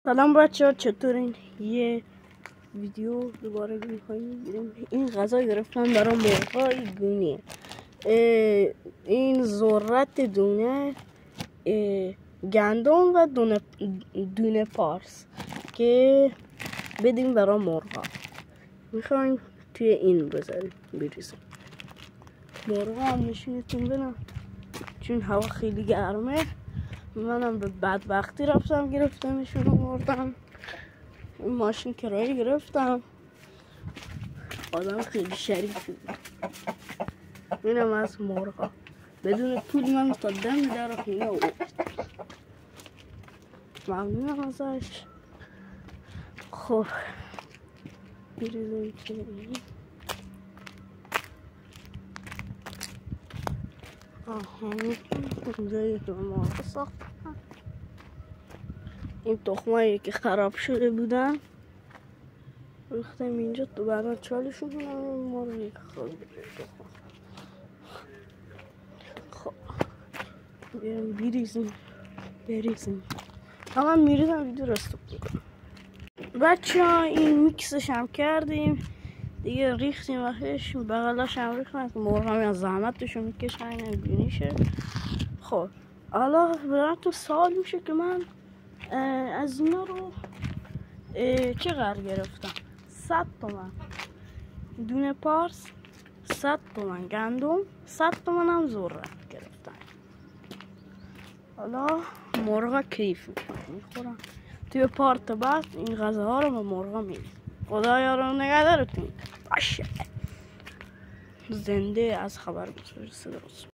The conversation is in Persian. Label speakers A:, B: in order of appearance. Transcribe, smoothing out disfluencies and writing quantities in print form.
A: سلام بچه ها، چطورین؟ یه ویدیو دوباره می‌گیریم. این غذا گرفتم برای مرغای گونی. این ذرت دونه گندم و دونه پارس که بدیم برای مرغا. میخوایم توی این بریزیم. مرغا هم نشینتون بدم چون هوا خیلی گرمه. منم به بدبختی رفتم گرفتمشون و مردم. ماشین کرایه گرفتم. آدم خیلی شریفی بود. اینم از مرغا بدون پول من تا دم در خونه آورد. ممنونم ازش. خب بریزیم که اینجایی که مرغ ساختم. این تخمایی که خراب شده بودن ریختم اینجا، تو بعدا چالشون کنم مرغی که خراب شده. خب بیریم بریزیم. من میریزم ویدیو رو استوب کنم. بچه ها این میکسش هم کردیم دیگه، ریختیم وقتش بغلاش هم ریختم که مرغ هم از زحمتشو میکشن این بینیشه. خب حالا براتون سوال میشه که من از اینا رو چقدر گرفتم؟ 100 تومن دونه پارس، 100 تومن گندم، 100 تومن هم ذرت گرفتم. حالا مرغا کیف میخورن. توی پارت بعد این غذاها رو به مرغا میدیم. خدایا رو نگهدارتون باشه. زنده از خبر برسه درست.